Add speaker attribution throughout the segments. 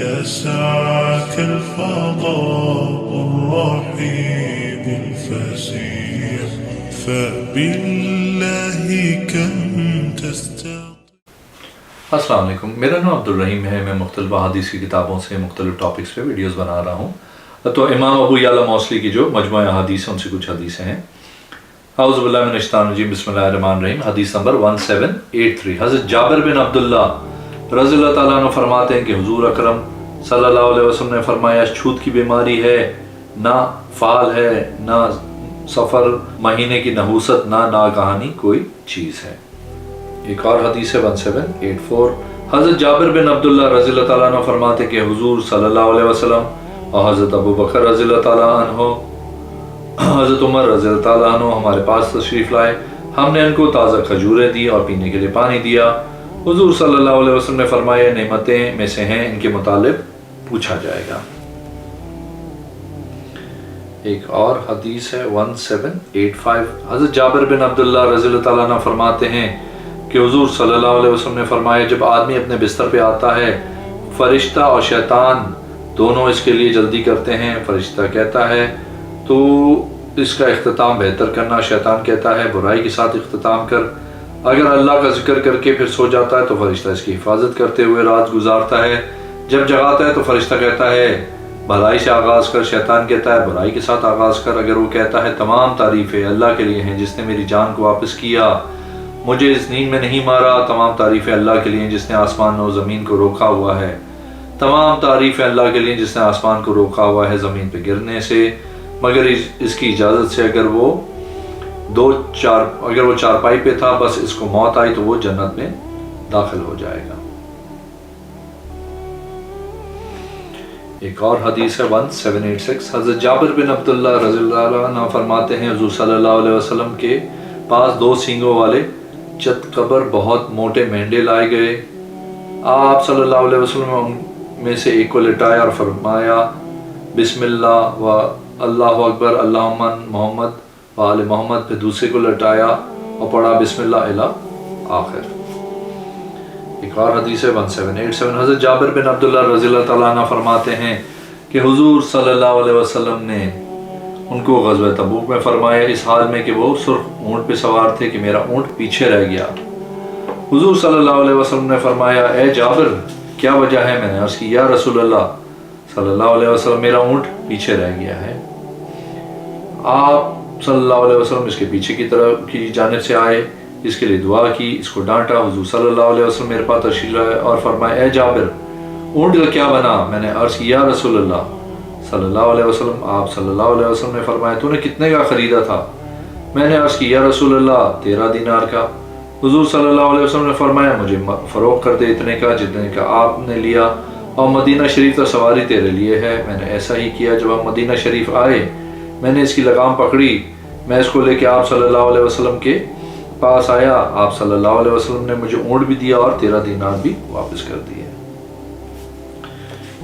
Speaker 1: يسعك الفضاء الرحيم الفسيح فبالله كم تستطيع.
Speaker 2: السلام علیکم، میرا نام عبدالرحیم ہے. میں مختلف حدیث کی کتابوں سے مختلف ٹاپکس پہ ویڈیوز بنا رہا ہوں. تو امام ابو یعلا موصلی کی جو مجموعہ حدیث ہیں ان سے کچھ حدیثیں ہیں. اعوذ باللہ من الشیطان الرجیم، بسم اللہ الرحمن الرحیم. حدیث نمبر 1783. حضرت جابر بن عبداللہ رضی اللہ تعالیٰ عنہ فرماتے ہیں کہ حضور اکرم صلی اللہ علیہ وسلم نے فرمایا چھوت کی بیماری ہے، نہ فال ہے، نہ سفر مہینے کی نحوست، نہ ناگہانی کوئی چیز ہے. ایک اور حدیث ہے 1784. حضرت جابر بن عبداللہ رضی اللہ تعالیٰ عنہ فرماتے کہ حضور صلی اللہ علیہ وسلم اور حضرت ابو بکر رضی اللہ تعالیٰ عنہ، حضرت عمر رضی اللہ تعالیٰ عنہ ہمارے پاس تشریف لائے. ہم نے ان کو تازہ کھجوریں دی اور پینے کے لیے پانی دیا. حضور صلی اللہ علیہ وسلم نے فرمایا نعمتیں میں سے ہیں، ان کے متعلق پوچھا جائے گا. ایک اور حدیث ہے 1785. حضرت جابر بن عبداللہ رضی اللہ تعالیٰ عنہ فرماتے ہیں کہ حضور صلی اللہ علیہ وسلم نے فرمایا جب آدمی اپنے بستر پہ آتا ہے فرشتہ اور شیطان دونوں اس کے لیے جلدی کرتے ہیں. فرشتہ کہتا ہے تو اس کا اختتام بہتر کرنا، شیطان کہتا ہے برائی کے ساتھ اختتام کر. اگر اللہ کا ذکر کر کے پھر سو جاتا ہے تو فرشتہ اس کی حفاظت کرتے ہوئے رات گزارتا ہے. جب جگاتا ہے تو فرشتہ کہتا ہے بھلائی سے آغاز کر، شیطان کہتا ہے برائی کے ساتھ آغاز کر. اگر وہ کہتا ہے تمام تعریفیں اللہ کے لیے ہیں جس نے میری جان کو واپس کیا، مجھے اس نیند میں نہیں مارا، تمام تعریفیں اللہ کے لیے جس نے آسمان و زمین کو روکا ہوا ہے، تمام تعریفیں اللہ کے لیے جس نے آسمان کو روکا ہوا ہے زمین پہ گرنے سے، مگر اس کی اجازت سے. اگر وہ چارپائی پہ تھا بس اس کو موت آئی تو وہ جنت میں داخل ہو جائے گا. ایک اور حدیث ہے 1786. حضرت جابر بن عبداللہ رضی اللہ عنہ فرماتے ہیں حضور صلی اللہ علیہ وسلم کے پاس 2 سینگوں والے چت قبر بہت موٹے مینڈے لائے گئے. آپ صلی اللہ علیہ وسلم نے ان میں سے ایک کو لٹایا اور فرمایا بسم اللہ و اللہ اکبر اللہم محمد و آل محمد. پھر دوسرے کو لٹایا اور پڑھا بسم اللہ الی آخر. ایک اور حدیث ہے 1787. حضرت جابر بن عبداللہ رضی اللہ تعالیٰ عنہ فرماتے ہیں کہ حضور صلی اللہ علیہ وسلم نے ان کو غزوہ تبوک میں فرمایا اس حال میں کہ وہ سرخ اونٹ پہ سوار تھے کہ میرا اونٹ پیچھے رہ گیا. حضور صلی اللہ علیہ وسلم نے فرمایا اے جابر کیا وجہ ہے؟ میں نے عرض کی یا رسول اللہ صلی اللہ علیہ وسلم میرا اونٹ پیچھے رہ گیا ہے. آپ صلی اللہ علیہ وسلم اس کے پیچھے کی طرف کی جانب سے آئے، اس کے لیے دعا کی، اس کو ڈانٹا. حضور صلی اللہ علیہ وسلم میرے پاس تشریف لائے اور فرمایا اے جابر اونٹ کا کیا بنا؟ میں نے عرض کی یا رسول اللہ صلی اللہ علیہ وسلم. آپ صلی اللہ علیہ وسلم نے فرمایا تو نے کتنے کا خریدا تھا؟ میں نے عرض کی یا رسول اللہ 13 دینار کا. حضور صلی اللہ علیہ وسلم نے فرمایا مجھے فروخت کر دے اتنے کا جتنے کا آپ نے لیا، اور مدینہ شریف تو سواری تیرے لیے ہے. میں نے ایسا ہی کیا. جب ہم مدینہ شریف آئے میں نے اس کی لگام پکڑی، میں اس کو لے کے آپ صلی اللہ علیہ وسلم کے پاس آیا. آپ صلی اللہ علیہ وسلم نے مجھے اونٹ بھی دیا اور 13 دینار بھی واپس کر دیے.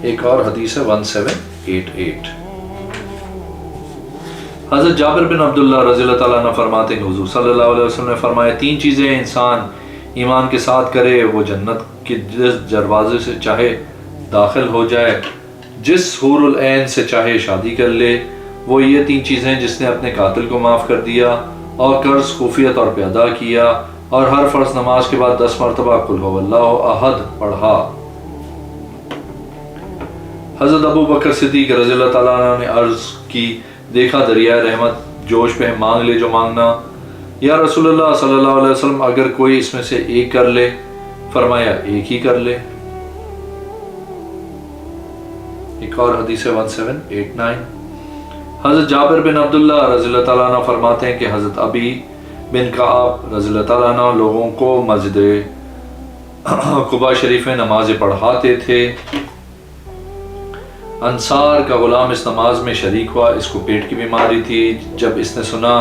Speaker 2: ایک اور حدیث ہے 1788. حضرت جابر بن عبداللہ رضی اللہ تعالیٰ عنہ فرماتے ہیں حضور صلی اللہ علیہ وسلم نے فرمایا 3 چیزیں انسان ایمان کے ساتھ کرے وہ جنت کے جس دروازے سے چاہے داخل ہو جائے، جس حور العین سے چاہے شادی کر لے. وہ یہ 3 چیزیں جس نے اپنے قاتل کو معاف کر دیا اور قرض خفیہ طور پہ ادا کیا اور ہر فرض نماز کے بعد 10 مرتبہ قل هو اللہ احد پڑھا. حضرت ابو بکر صدیق رضی اللہ تعالیٰ عنہ نے عرض کی دیکھا دریائے رحمت جوش پہ مانگ لے جو مانگنا. یا رسول اللہ صلی اللہ علیہ وسلم اگر کوئی اس میں سے ایک کر لے؟ فرمایا ایک ہی کر لے. ایک اور حدیث ہے 1789. حضرت جابر بن عبداللہ رضی اللہ تعالیٰ عنہ فرماتے ہیں کہ حضرت ابی بن کعب رضی اللہ تعالیٰ عنہ لوگوں کو مسجد قباء شریف میں نمازیں پڑھاتے تھے. انصار کا غلام اس نماز میں شریک ہوا. اس کو پیٹ کی بیماری تھی. جب اس نے سنا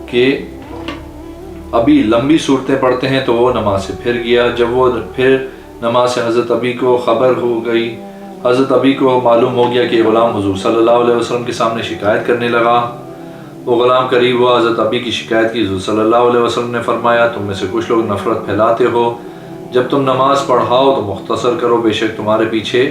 Speaker 2: کہ ابھی لمبی صورتیں پڑھتے ہیں تو وہ نماز سے پھر گیا. جب وہ پھر نماز سے حضرت ابی کو خبر ہو گئی، حضرت ابی کو معلوم ہو گیا کہ یہ غلام حضور صلی اللہ علیہ وسلم کے سامنے شکایت کرنے لگا. وہ غلام قریب ہوا، حضرت ابی کی شکایت کی. حضور صلی اللہ علیہ وسلم نے فرمایا تم میں سے کچھ لوگ نفرت پھیلاتے ہو، جب تم نماز پڑھاؤ تو مختصر کرو، بے شک تمہارے پیچھے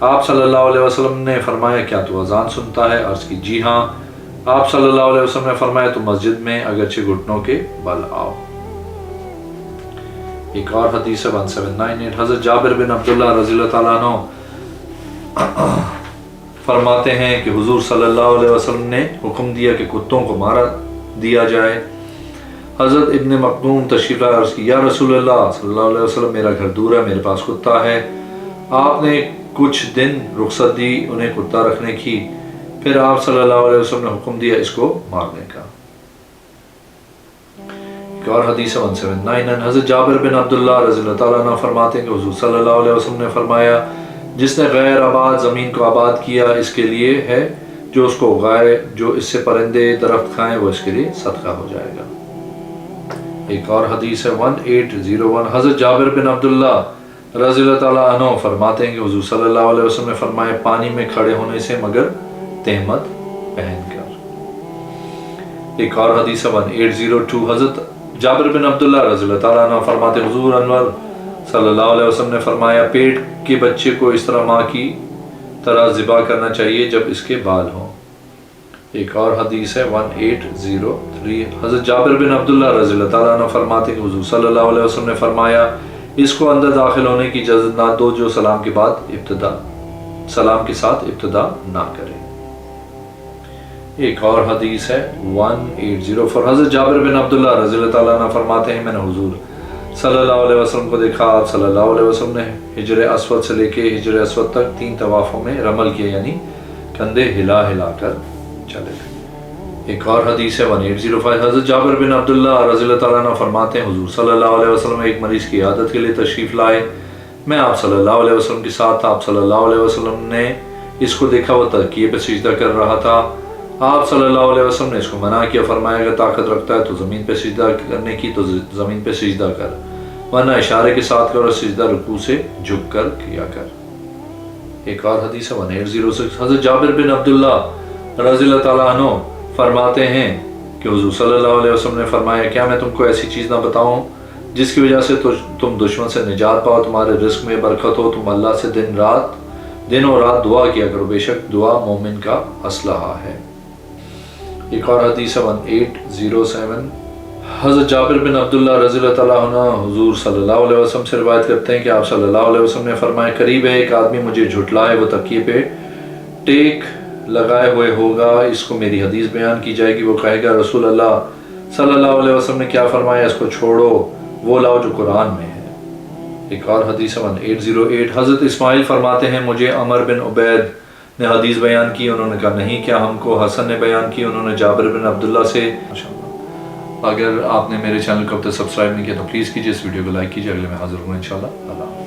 Speaker 2: آپ صلی اللہ علیہ وسلم نے فرمایا کیا تو اذان سنتا ہے؟ عرض کی جی ہاں۔ آپ صلی اللہ علیہ وسلم نے فرمایا تو مسجد میں اگرچہ گھٹنوں کے بل آؤ۔ ایک اور حدیث ہے 1798، حضرت جابر بن عبداللہ رضی اللہ تعالیٰ عنہ فرماتے ہیں کہ حضور صلی اللہ علیہ وسلم نے حکم دیا کہ کتوں کو مارا دیا جائے۔ حضرت ابن مکتوم تشریف لائے، عرض کی یا رسول اللہ صلی اللہ علیہ وسلم میرا گھر دور ہے، میرے پاس کتا ہے۔ آپ نے کچھ دن رخصت دی انہیں کتا رکھنے کی، پھر آپ صلی اللہ علیہ وسلم نے حکم دیا اس کو مارنے کا۔ ایک اور حدیث 1799، حضرت جابر بن عبداللہ رضی اللہ تعالیٰ عنہ فرماتے ہیں کہ حضور صلی اللہ علیہ وسلم نے فرمایا جس نے غیر آباد زمین کو آباد کیا اس کے لیے ہے، جو اس کو اگائے، جو اس سے پرندے درخت کھائیں وہ اس کے لیے صدقہ ہو جائے گا۔ ایک اور حدیث ہے 1801، حضرت جابر بن عبداللہ رضی اللہ تعالیٰ عنہ فرماتے ہیں کہ حضور صلی اللہ علیہ وسلم نے فرمایا پانی میں کھڑے ہونے سے مگر تہمت پہن کر۔ ایک اور حدیث ہے 1802، حضرت جابر بن عبداللہ رضی اللہ تعالیٰ عنہ فرماتے ہیں حضور انور صلی اللہ علیہ وسلم نے فرمایا پیٹ کے بچے کو اس طرح ماں کی طرح ذبح کرنا چاہیے جب اس کے بال ہوں۔ ایک اور حدیث ہے 1803، حضرت جابر بن عبداللہ رضی اللہ تعالیٰ عنہ فرماتے ہیں کہ حضور صلی اللہ علیہ وسلم نے فرمایا اس کو اندر داخل ہونے کی اجازت نہ دو جو سلام کے ساتھ ابتدا نہ کرے۔ ایک اور حدیث ہے 1804، حضرت جابر بن عبداللہ رضی اللہ تعالیٰ عنہ فرماتے ہیں میں نے حضور صلی اللہ علیہ وسلم کو دیکھا، آپ صلی اللہ علیہ وسلم نے حجر اسود سے لے کے حجر اسود تک 3 طوافوں میں رمل کیا، یعنی کندھے ہلا ہلا کر چلے گئے۔ ایک اور حدیث ہے 1805، حضرت جابر بن عبداللہ رضی اللہ تعالیٰ عنہ فرماتے ہیں حضور صلی اللہ علیہ وسلم ایک مریض کی عیادت کے لیے تشریف لائے، میں آپ صلی اللہ علیہ وسلم کے ساتھ تھا، آپ صلی اللہ علیہ وسلم نے اس کو دیکھا وہ تکیے پہ سجدہ کر رہا تھا، آپ صلی اللہ علیہ وسلم نے اس کو منع کیا، فرمایا اگر طاقت رکھتا ہے تو زمین پہ سجدہ کرنے کی تو زمین پہ سجدہ کر، ورنہ اشارے کے ساتھ کر اور سجدہ رکوع سے جھک کر کیا کر۔ ایک اور حدیث ہے 1806، حضرت جابر بن عبداللہ رضی اللہ تعالیٰ عنہ فرماتے ہیں کہ حضور صلی اللہ علیہ وسلم نے فرمایا کیا میں تم کو ایسی چیز نہ بتاؤں جس کی وجہ سے تم دشمن سے نجات پاؤ، تمہارے رزق میں برکت ہو، تم اللہ سے دن اور رات دعا کیا کرو، بے شک دعا مومن کا اسلحہ ہے۔ ایک اور حدیث 1807، حضرت جابر بن عبداللہ رضی اللہ تعالیٰ عنہ حضور صلی اللہ علیہ وسلم سے روایت کرتے ہیں کہ آپ صلی اللہ علیہ وسلم نے فرمایا قریب ہے ایک آدمی مجھے جھٹلائے، وہ تکیے پہ ٹیک لگائے ہوئے ہوگا، اس کو میری حدیث بیان کی جائے گی، وہ کہے گا رسول اللہ صلی اللہ علیہ وسلم نے کیا فرمایا، اس کو چھوڑو وہ لاؤ جو قرآن میں ہے۔ ایک اور حدیث 1808، حضرت اسماعیل فرماتے ہیں مجھے عمر بن عبید نے حدیث بیان کی، انہوں نے کہا نہیں کیا ہم کو حسن نے بیان کی، انہوں نے جابر بن عبداللہ سے۔ اگر آپ نے میرے چینل کو اب تک سبسکرائب نہیں کیا تو پلیز کیجیے، اس ویڈیو کو لائک کیجیے، اگلے میں حاضر ہوں انشاءاللہ۔ اللہ